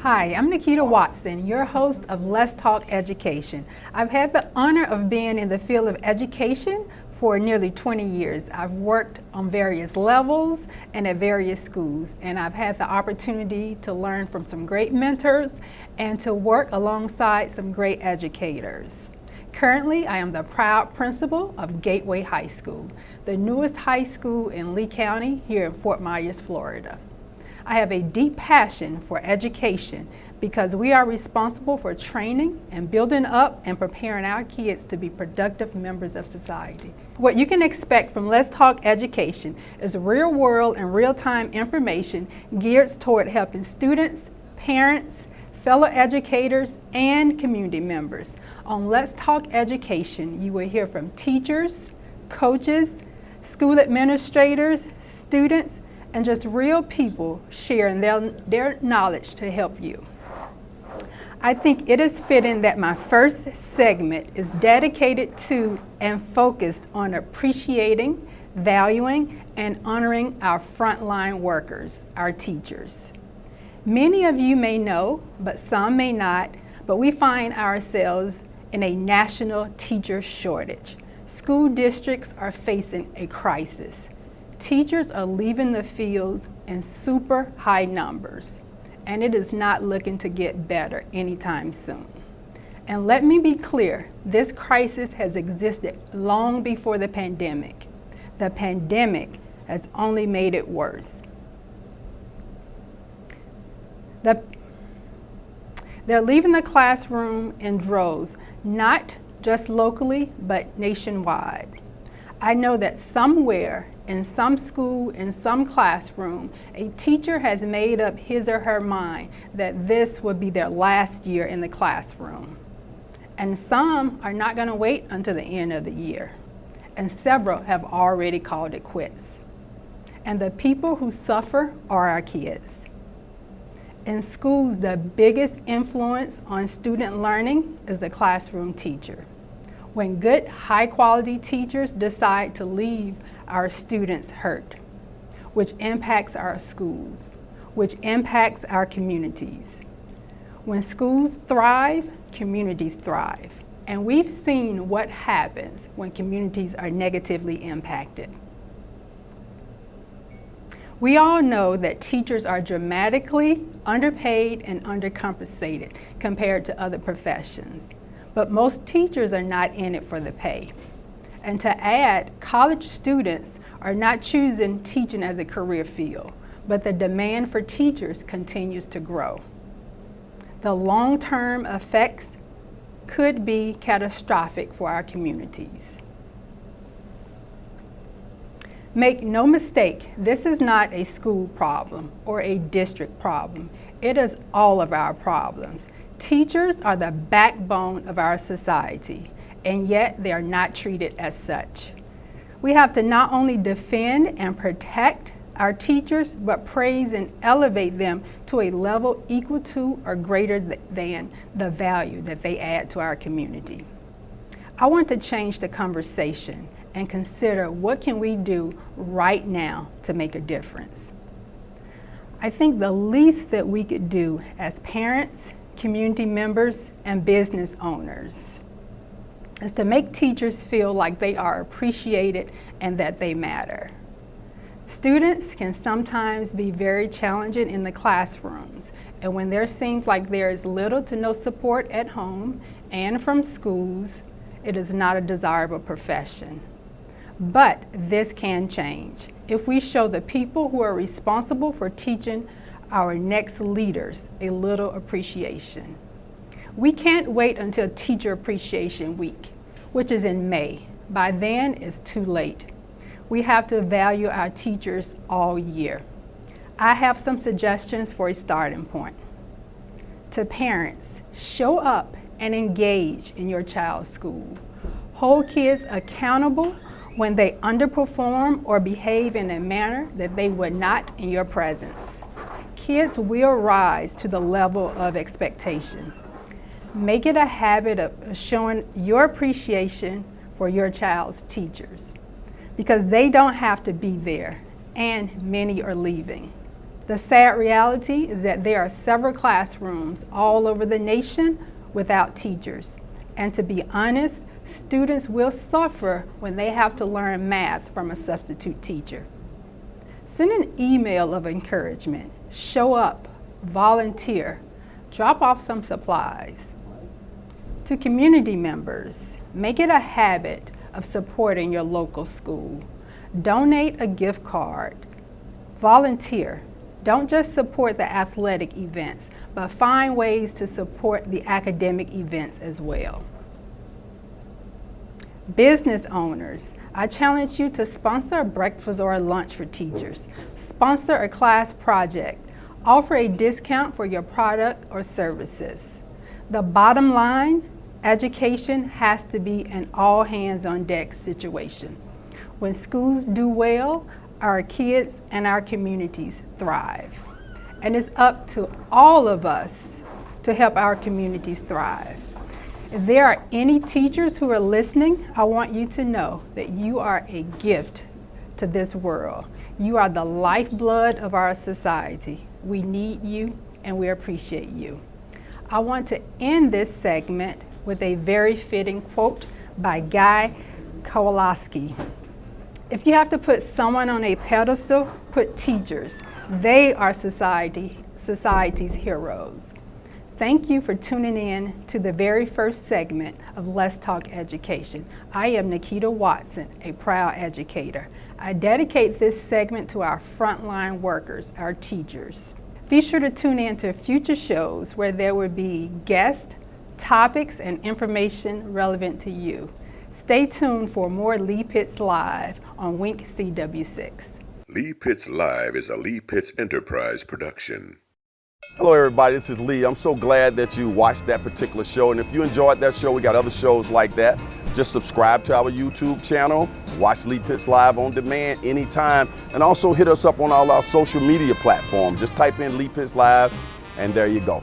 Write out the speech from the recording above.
Hi, I'm Neketa Watson, your host of Let's Talk Education. I've had the honor of being in the field of education for nearly 20 years. I've worked on various levels and at various schools, and I've had the opportunity to learn from some great mentors and to work alongside some great educators. Currently, I am the proud principal of Gateway High School, the newest high school in Lee County here in Fort Myers, Florida. I have a deep passion for education because we are responsible for training and building up and preparing our kids to be productive members of society. What you can expect from Let's Talk Education is real world and real-time information geared toward helping students, parents, fellow educators, and community members. On Let's Talk Education, you will hear from teachers, coaches, school administrators, students, and just real people sharing their knowledge to help you. I think it is fitting that my first segment is dedicated to and focused on appreciating, valuing, and honoring our frontline workers, our teachers. Many of you may know, but some may not, but we find ourselves in a national teacher shortage. School districts are facing a crisis. Teachers are leaving the fields in super high numbers, and it is not looking to get better anytime soon. And let me be clear, this crisis has existed long before the pandemic. The pandemic has only made it worse. They're leaving the classroom in droves, not just locally, but nationwide. I know that somewhere, in some school, in some classroom, a teacher has made up his or her mind that this will be their last year in the classroom. And some are not going to wait until the end of the year. And several have already called it quits. And the people who suffer are our kids. In schools, the biggest influence on student learning is the classroom teacher. When good, high-quality teachers decide to leave, our students hurt, which impacts our schools, which impacts our communities. When schools thrive, communities thrive. And we've seen what happens when communities are negatively impacted. We all know that teachers are dramatically underpaid and undercompensated compared to other professions. But most teachers are not in it for the pay. And to add, college students are not choosing teaching as a career field, but the demand for teachers continues to grow. The long-term effects could be catastrophic for our communities. Make no mistake, this is not a school problem or a district problem. It is all of our problems. Teachers are the backbone of our society, and yet they are not treated as such. We have to not only defend and protect our teachers, but praise and elevate them to a level equal to or greater than the value that they add to our community. I want to change the conversation and consider what can we do right now to make a difference. I think the least that we could do as parents, community members, and business owners is to make teachers feel like they are appreciated and that they matter. Students can sometimes be very challenging in the classrooms, and when there seems like there is little to no support at home and from schools, it is not a desirable profession. But this can change if we show the people who are responsible for teaching our next leaders a little appreciation. We can't wait until Teacher Appreciation Week, which is in May. By then, it's too late. We have to value our teachers all year. I have some suggestions for a starting point. To parents, show up and engage in your child's school. Hold kids accountable when they underperform or behave in a manner that they would not in your presence. Kids will rise to the level of expectation. Make it a habit of showing your appreciation for your child's teachers, because they don't have to be there, and many are leaving. The sad reality is that there are several classrooms all over the nation without teachers. And to be honest, students will suffer when they have to learn math from a substitute teacher. Send an email of encouragement, show up, volunteer, drop off some supplies. To community members, make it a habit of supporting your local school. Donate a gift card, volunteer. Don't just support the athletic events, but find ways to support the academic events as well. Business owners, I challenge you to sponsor a breakfast or a lunch for teachers. Sponsor a class project. Offer a discount for your product or services. The bottom line, education has to be an all hands on deck situation. When schools do well, our kids and our communities thrive. And it's up to all of us to help our communities thrive. If there are any teachers who are listening, I want you to know that you are a gift to this world. You are the lifeblood of our society. We need you and we appreciate you. I want to end this segment with a very fitting quote by Guy Kowalski. If you have to put someone on a pedestal, put teachers. They are society's heroes. Thank you for tuning in to the very first segment of Let's Talk Education. I am Neketa Watson, a proud educator. I dedicate this segment to our frontline workers, our teachers. Be sure to tune in to future shows where there will be guests, topics, and information relevant to you. Stay tuned for more Lee Pitts Live on Wink CW6. Lee Pitts Live is a Lee Pitts Enterprise production. Hello everybody, this is Lee. I'm so glad that you watched that particular show, and if you enjoyed that show, we got other shows like that. Just subscribe to our YouTube channel, watch Lee Pitts Live on demand anytime, and also hit us up on all our social media platforms. Just type in Lee Pitts Live, and there you go.